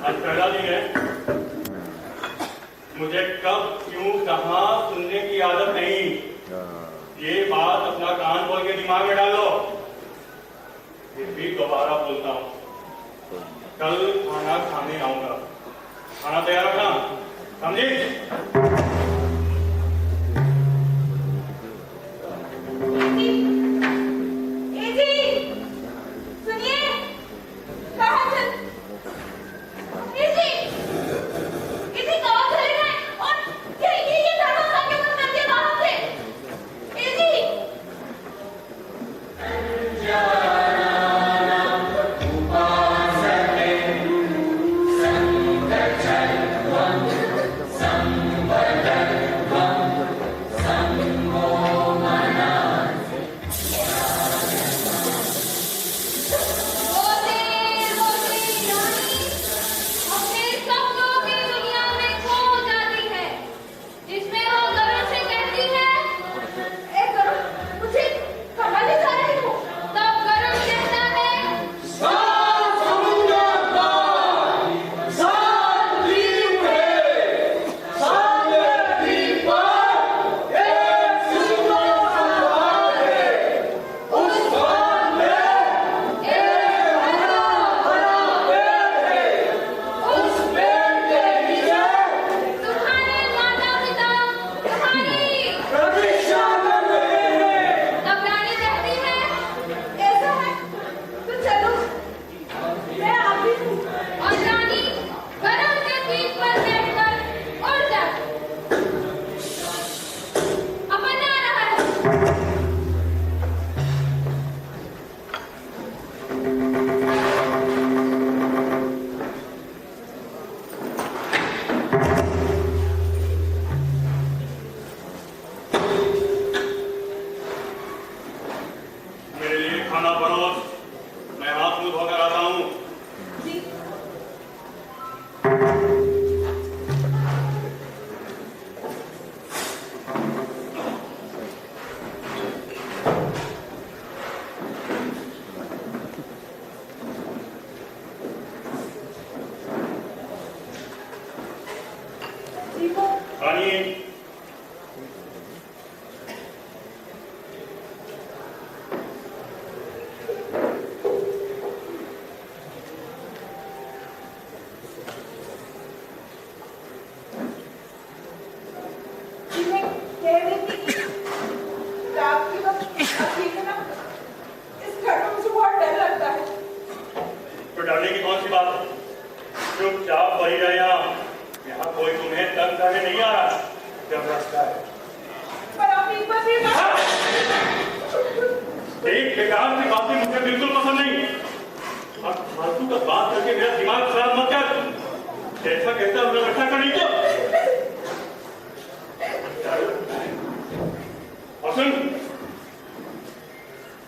आज पहला दिन है, मुझे कब क्यों कहाँ सुनने की आदत नहीं। ये बात अपना कान खोल के दिमाग में डाल लो। फिर भी दोबारा बोलता हूँ, कल खाना खाने आऊंगा। खाना तैयार रखना, समझे?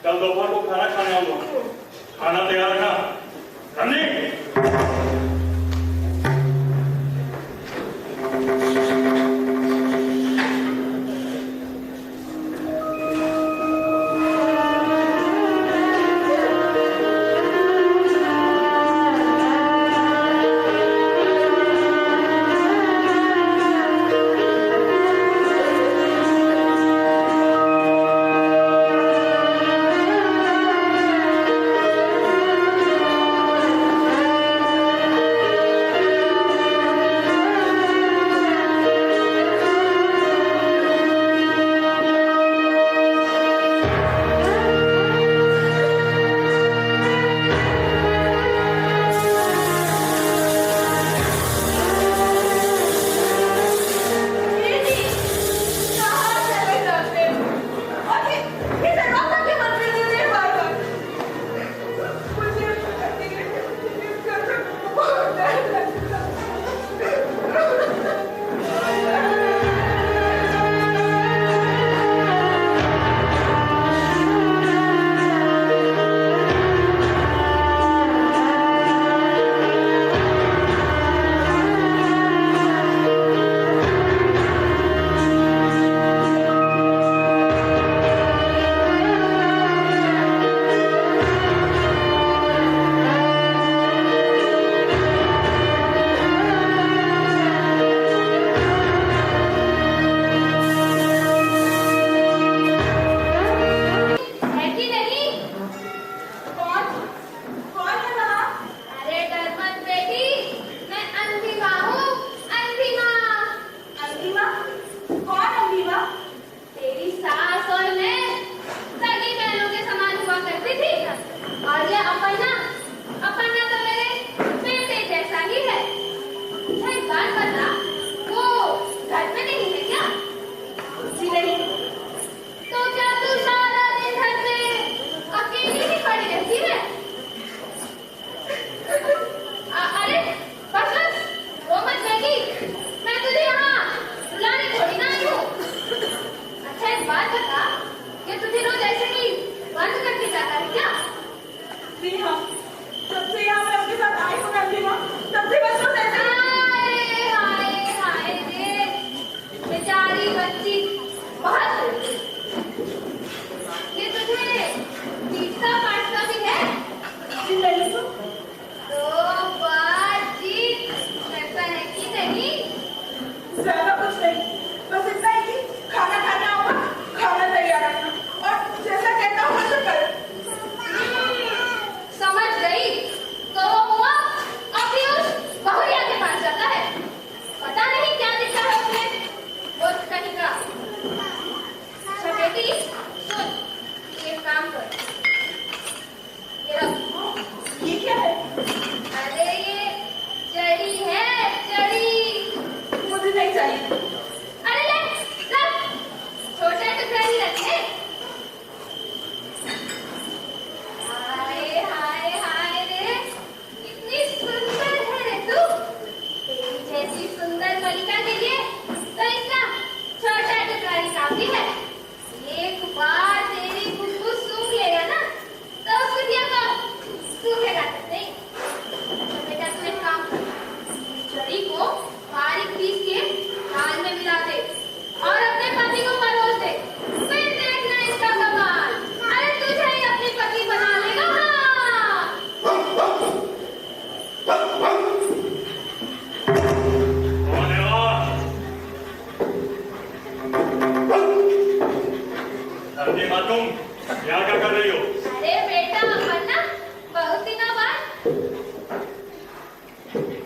कल दोपहर को खाना खाने आऊंगा। खाना तैयार रखना, समझे?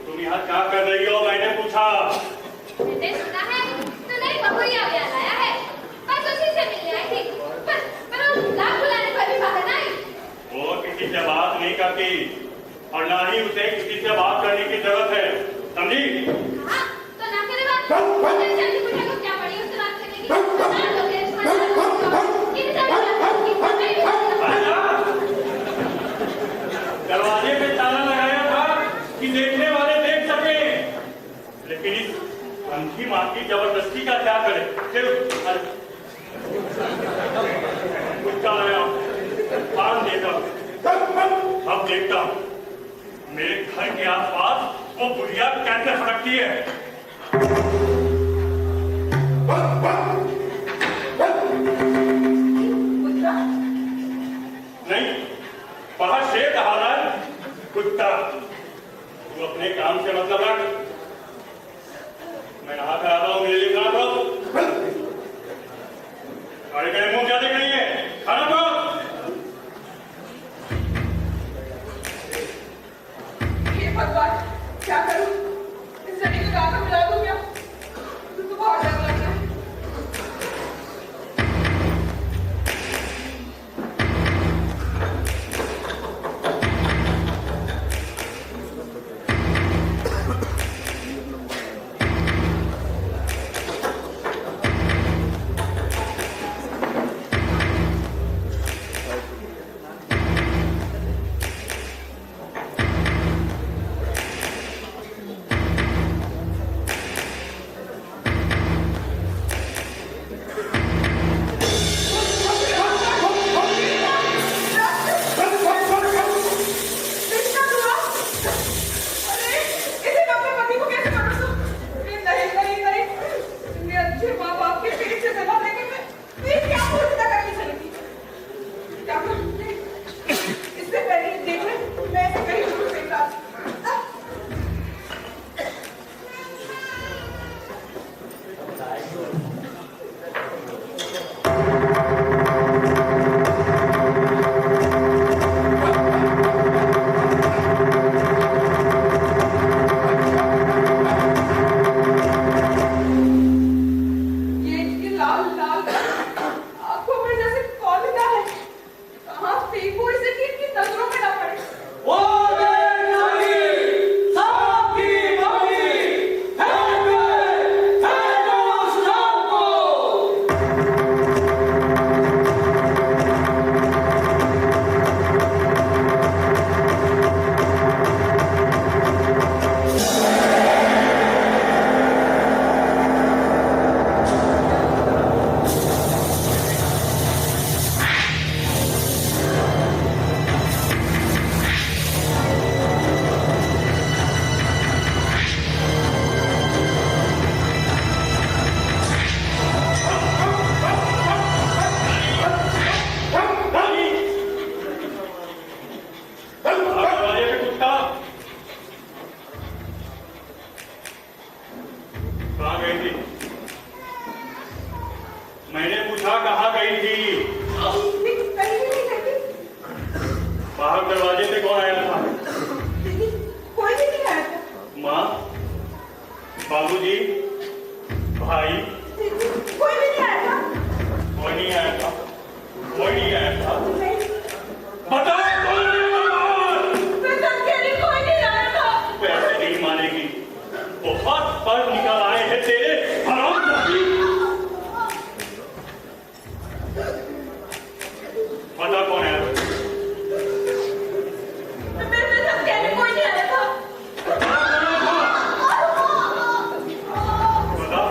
तुम यहाँ क्या कर रही हो? मैंने पूछा। मैंने सुना है तूने एक बबुइया भी लाया है, बस उसी से मिलने आई थी, पर वो लाख बुलाने पर भी बाहर ना आई। वो किसी से बात नहीं करती और ना ही उसे किसी से बात करने की जरूरत है, समझी? हाँ, तो ना करे बात। मुझे जल्दी पूछा को क्या पड़ी उससे बात करने की? बता दो मेरे दरवाजे पे ताला लगाया था कि देखने वाले देख सके, लेकिन इस अंधी माँ की जबरदस्ती का क्या करे? कुत्ता आया, पान देता, अब देखता हूँ मेरे घर के आसपास वो बुढ़िया कैसे फटकती है। नहीं, बाहर शेर कहा रहा है, कुत्ता। तू अपने काम से मतलब रख। मैं नहा कर आता हूँ, मेरे लिए खाना दो। अरे मेरे मुंह क्या देख रही है? खाना दो। हे भगवान, क्या करूं? इस लड़की को गाकर मिला दूं क्या? मुझे तो बहुत डर लग रहा है। मैंने पूछा कहाँ गई थी? बाहर दरवाजे से कौन आया था? कोई भी नहीं आया था। माँ, बाबूजी, भाई, कोई भी नहीं आया था। कोई नहीं आया था। कोई नहीं आया था। नहीं। बताओ कौन आया? मैं सब कह रही, कोई नहीं आया था। तू ऐसे नहीं मानेगी। बहुत पर निकल आए हैं तेरे हरामजादी। बता कौन आया? मैं सब कह रही, कोई नहीं आया था। बता।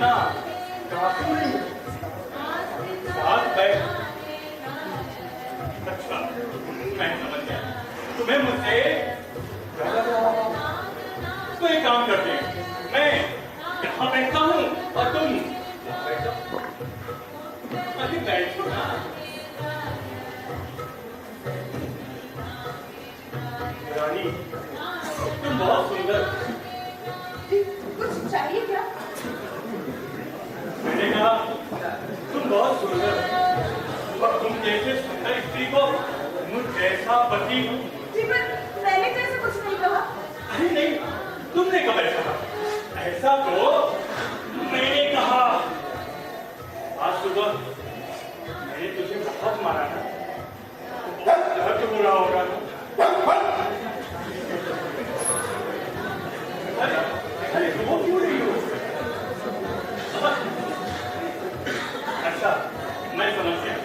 ना डाकू नहीं साथ बैठ। अच्छा मैं समझ गया, तुम्हें मुझसे तो एक काम करते हैं, मैं यहाँ बैठता हूँ और तुम बैठो। अभी बैठो ना। रानी तुम बहुत सुंदर। कुछ चाहिए क्या? मैंने कहा तुम बहुत सुंदर और तुम जैसे सुंदर स्त्री को मुझ जैसा पति। जी पर मैंने कैसे कुछ नहीं कहा। अरे नहीं, तुमने कब ऐसा कहा? ऐसा तो मैंने कहा। आज सुबह मैंने तुझे बहुत मारा था, दर्द हो रहा होगा ना? अरे वो क्यों नहीं हो? अच्छा मैं समझ गया,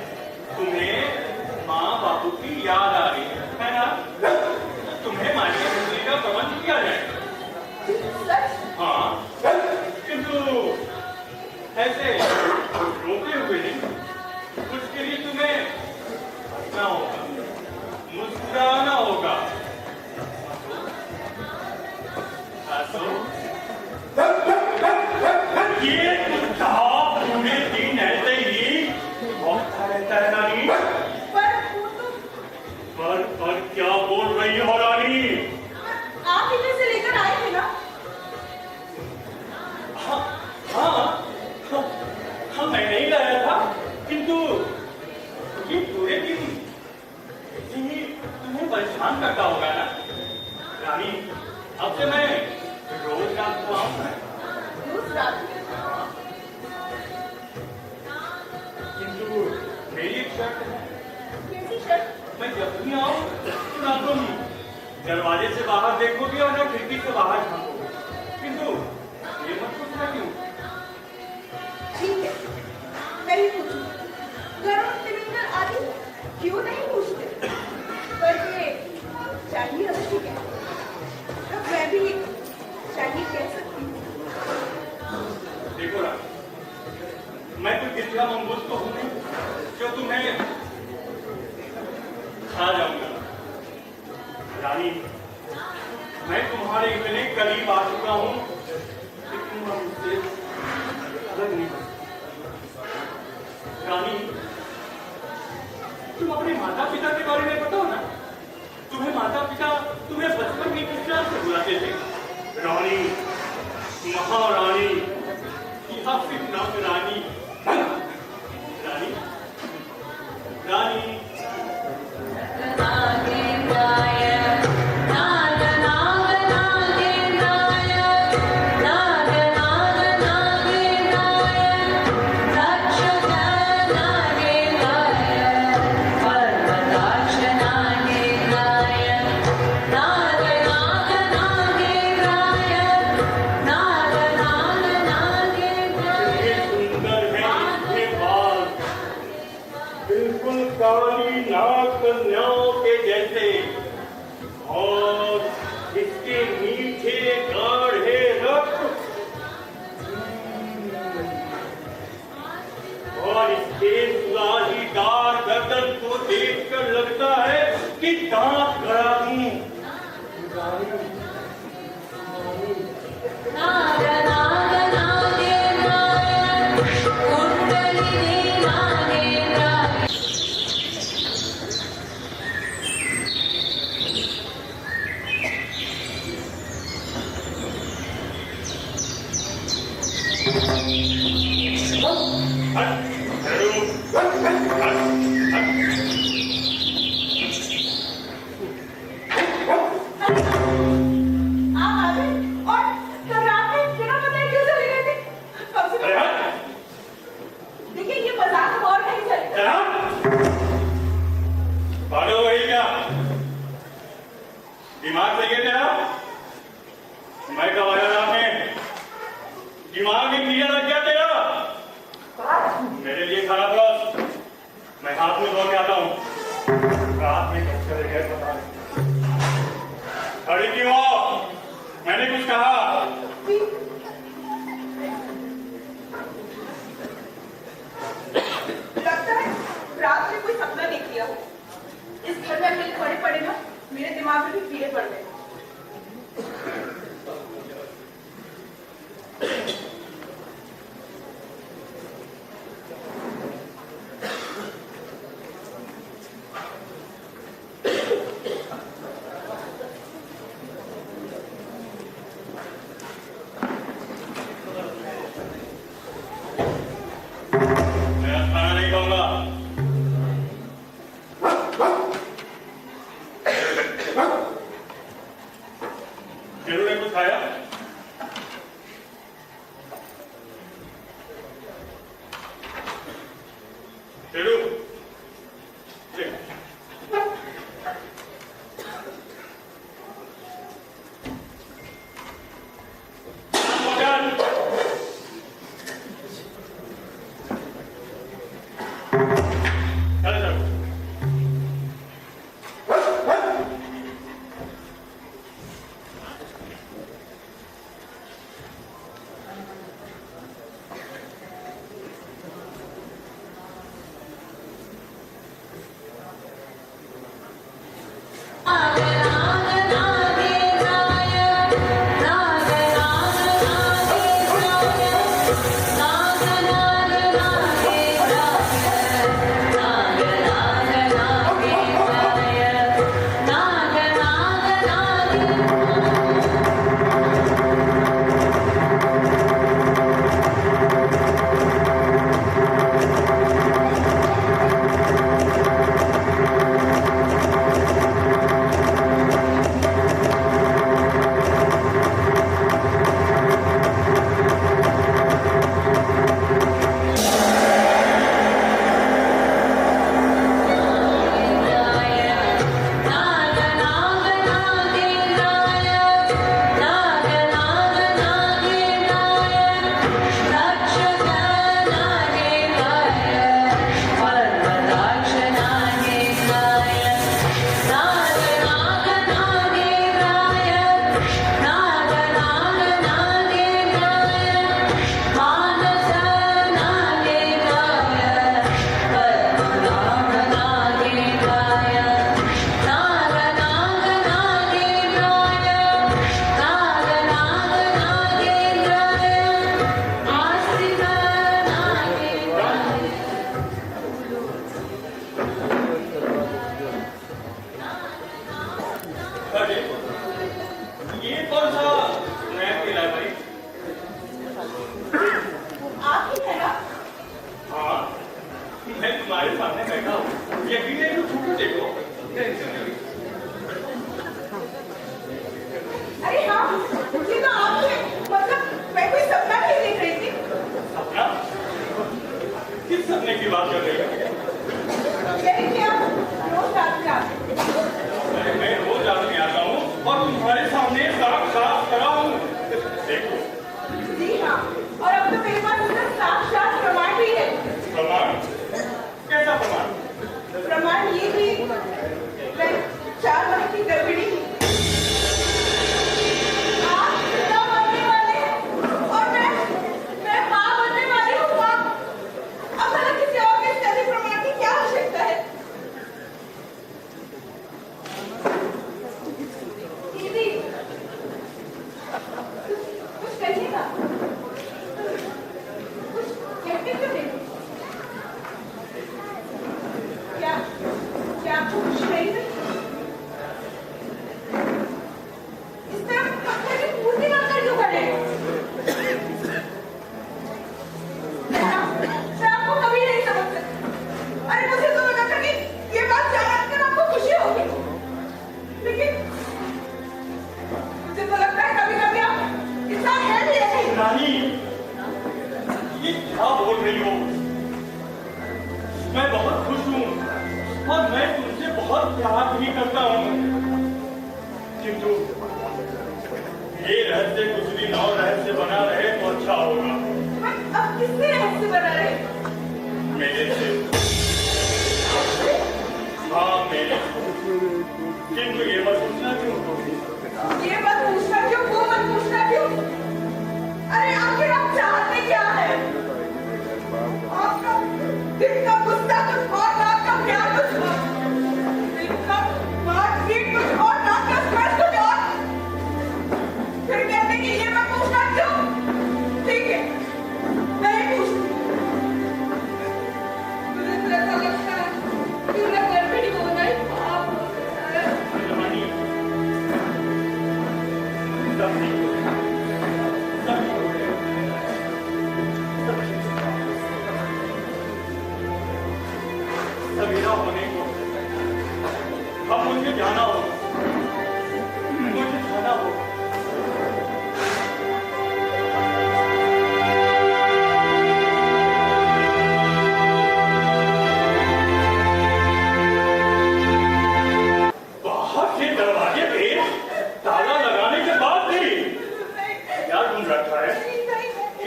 तुम्हें माँ बापू की याद आ रही है ना? तुम्हें मानिए बिजली का प्रबंध किया जाए। हाँ, किंतु ऐसे रोते हुए नहीं, उसके लिए तुम्हें हंसना होगा, मुस्कुराना होगा। ये कुत्ता पूरे दिन ऐसे ही भौंकता रहता है रानी। पर क्या बोल रही हो रानी? आप इधर से लेकर आए थे ना? हाँ मैं नहीं लाया था, किंतु ये पूरे दिन तुम्हें परेशान करता होगा ना रानी। अब से मैं रोज रात को आऊंगा। रोज रात? किंतु मेरी एक शर्त है। कैसी शर्त? मैं जब भी आऊं तो ना तुम दरवाजे से बाहर देखोगे और ना खिड़की से बाहर झांकोगे, किंतु ये मत पूछना क्यों। ठीक है, नहीं पूछूंगी। गरुड़ तिमिंगल आदि क्यों नहीं पूछते? पर ये चाहिए अवश्य क्या? तब मैं भी चाहिए कह सकती हूँ। देखो रानी, मैं कोई कितना मंगूस तो हूं नहीं जो तुम्हें खा जाऊंगा। रानी मैं तुम्हारे इतने करीब आ चुका हूं कि तुम मुझसे अलग नहीं हो। रानी तुम अपने माता पिता के बारे में बताओ ना। तुम्हें माता पिता तुम्हें बचपन में किस तरह से बुलाते थे? रानी, महारानी या फिर नवरानी? रानी रानी काली नाग कन्याओं के जैसे और इसके मीठे गाढ़े रक्त और इसके सुराहीदार गर्दन को देखकर लगता है कि दांत गड़ा दूं। दिमाग सही है तेरा? मैं कब आया था आपने? दिमाग में कीड़ा लग गया तेरा? मेरे लिए खराब रस, मैं हाथ में धो के आता हूँ। रात में कब चले गए पता नहीं। खड़ी क्यों हो? मैंने कुछ कहा? पर मैं अकेले पड़े पड़े ना मेरे दिमाग में भी कीड़े पड़ गए।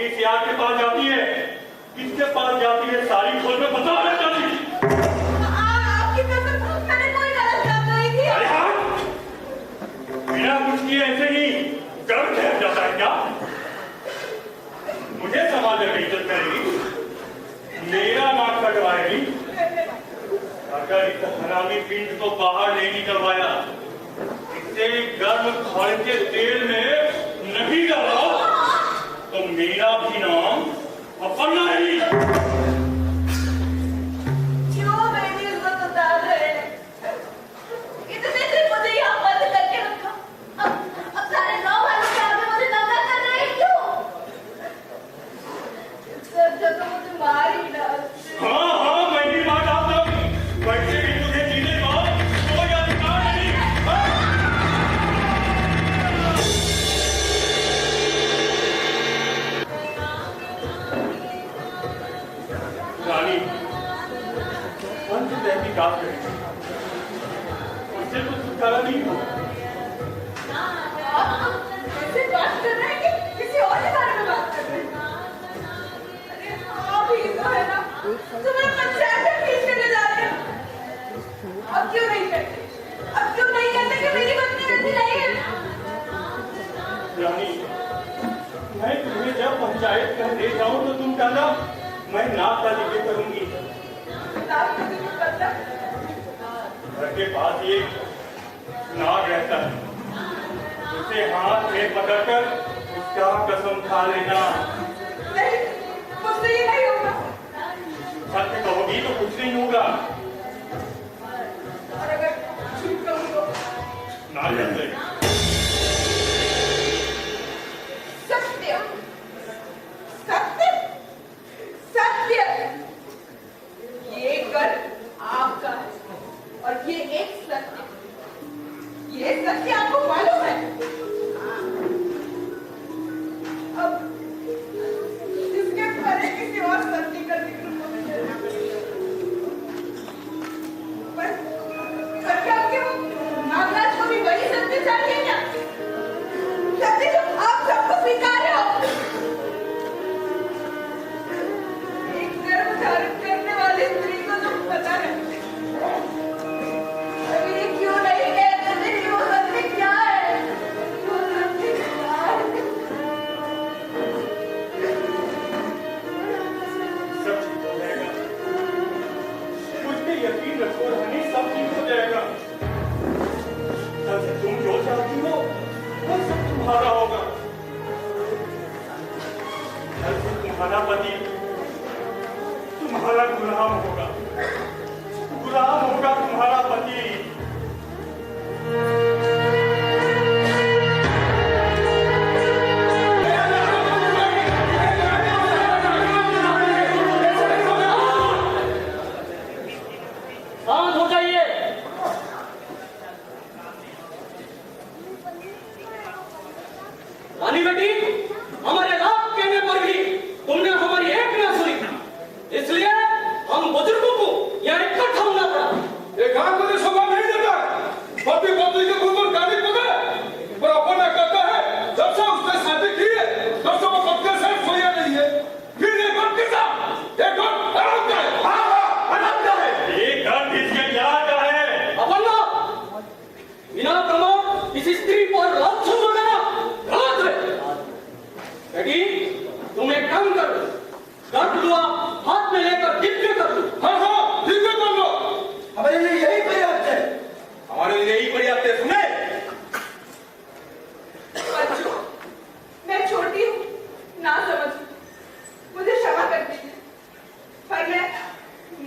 किस यार के पास जाती है, किसके पास जाती है, सारी खोल में बता रहे जाती। आपकी कसम, मैंने कोई गलत काम नहीं किया। अरे हाँ, बिना कुछ किए ऐसे ही गर्व ठहर जाता है क्या? मुझे समाज में बेइज्जत करेगी, मेरा नाक कटवाएगी। अगर इस हरामी पिंड को बाहर नहीं निकलवाया, इसे गर्म खड़ के तेल में नहीं डाला, तो मेरा भी नाम अपना ही। क्यों मेरी इज्जत उतार रहे हैं? इतने दिन मुझे यहाँ बंद करके रखा, अब सारे गाँव वालों के आगे मुझे दंगा कर रहे हैं क्यों? जब तो मुझे मार ही डालते। हाँ, मैं भी मार डालता हूँ। वैसे भी तुझे जीने का कोई अधिकार नहीं। रानी, अंत तहकीकात करें, उससे तो छुटकारा नहीं हो। ऐसे बात कर रहे हैं कि किसी और के बारे में बात कर रहे हैं। अरे हाँ भी तो है ना, तुम्हें पंचायत में फीस देने जा रहे हैं। अब क्यों नहीं कहते? अब क्यों नहीं कहते कि मेरी पत्नी ऐसी नहीं है? रानी, मैं तुम्हें जब पंचायत कर दे जाऊं तो तुम कहना मैं नाक का जिक्र करूंगी। नाक का जिक्र करना? घर के पास एक नाग रहता है, उसे हाथ में पकड़कर उसका कसम खा लेना। नहीं, मुझसे ये नहीं होगा। सत्य कहोगी तो कुछ नहीं होगा। और अगर झूठ कहूँ तो? ना कहते। सत्य, सत्य, सत्य। ये घर आपका है और ये एक सत्य। ये सत्य आपको मालूम है? अब इसके परे किसी और सत्य का जिक्र मुझे करना पड़ेगा। पर क्या नागराज को भी वही सत्य चाहिए क्या? सत्य जो आप सबको स्वीकार्य हो। एक गर्भ धारण करने वाली स्त्री को जो पता है, अभी क्यों नहीं कहते थे कि वो सत्य क्या है? वो सत्य क्या है? सब ठीक हो जाएगा। मुझ पे यकीन रखो रानी, सब ठीक हो जाएगा। कल से तुम जो चाहती हो वो सब तुम्हारा होगा। कल से तुम्हारा पति तुम्हारा गुलाम होगा, गुलाम होगा तुम्हारा पति। शांत हो जाइए। रानी बेटी, हमारे लाख कहने पर भी तुमने हमारी एक ना सुनी, इसलिए हम बुजुर्गों को यहाँ इकट्ठा होना पड़ा। एक आंख मुझे शोभा नहीं देता। पति पत्नी के गुण गाली पता पर अपना कहता है जब से उसने शादी की है तब से वो पत्नी से सोया नहीं है। फिर एक और किसा एक और अनंत है। हाँ अनंत है। एक घर किसके क्या का है? अपना बिना प्रमाण इस स्त्री पर लांछन लगाना गलत है। बेटी, तुम एक काम करो, गर्भ दुआ हाथ में लेकर दिव्य कर लो। हाँ दिव्य कर लो। हमारे लिए यही पर्याप्त है। हमारे लिए यही पर्याप्त है। सुने बच्चों, मैं छोटी हूँ, ना समझ, मुझे क्षमा कर दीजिए, पर मैं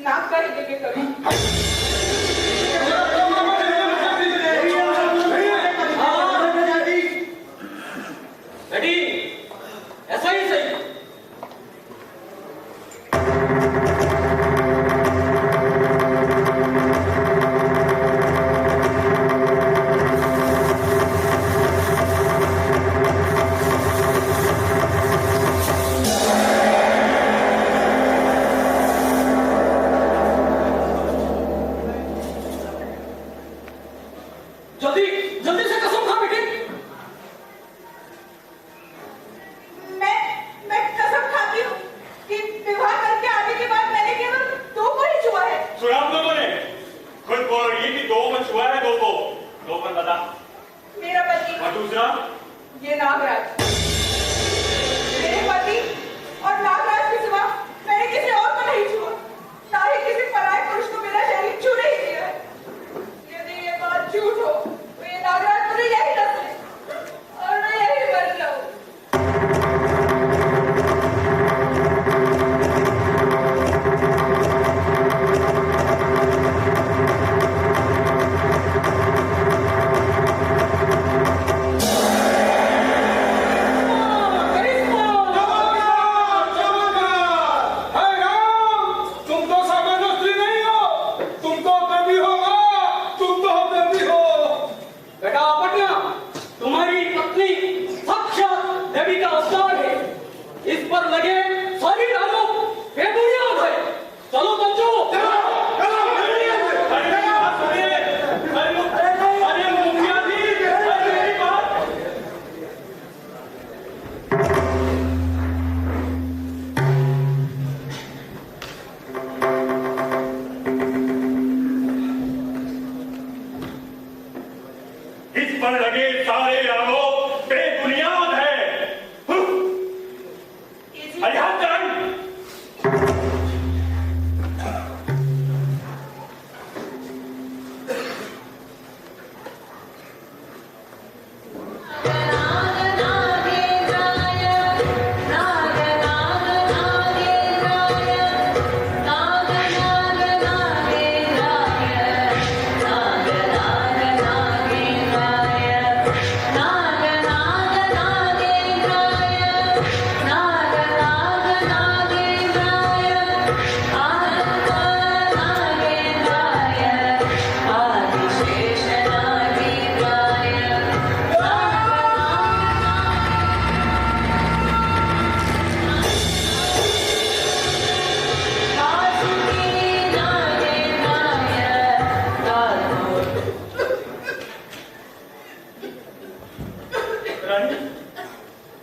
नाक का ही देखे करूँ। बेटी, ऐसा ही सही। देवी का अवतार है। इस पर लगे सारी आरोप बेबुनियाद है। चलो बच्चों, इस पर लगे सारे आरोप बेबुनियाद है।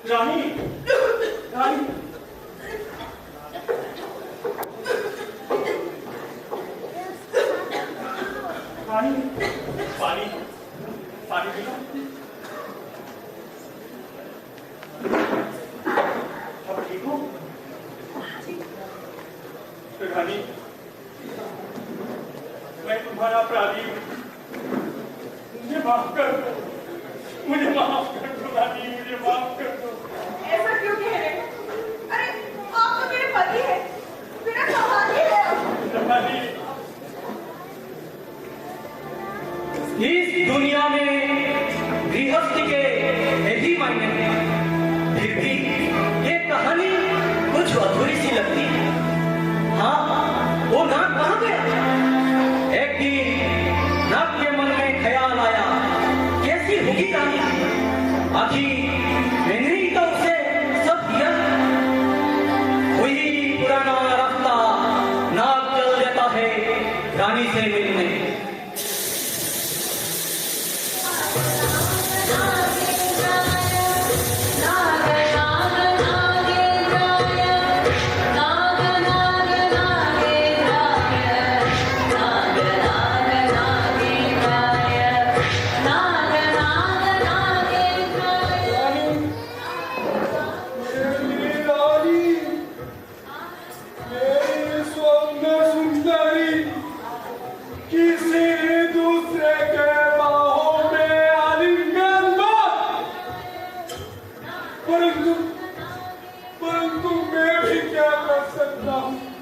रानी, रानी, रानी, पानी, पानी पीना। अब ठीक हो? रानी, मैं तुम्हारा अपराधी हूँ। मुझे माफ कर दो, मुझे माफ कर दो रानी, मुझे माफ कर दो। ऐसा क्यों कह रहे हैं? अरे आप तो मेरे पति हैं, मेरा संभाली है आप। रानी, इस दुनिया में गृहस्थी के यही मायने हैं। फिर भी ये कहानी कुछ अधूरी सी लगती है। हाँ, वो नाग कहाँ गया? एक दिन नाग के मन में ख्याल आया, कैसी होगी रानी? आखिर मैंने ही तो उसे सब दिया। वही पुराना रास्ता नाग चल जाता है रानी से मिलने। परंतु मैं भी क्या कर सकता हूँ?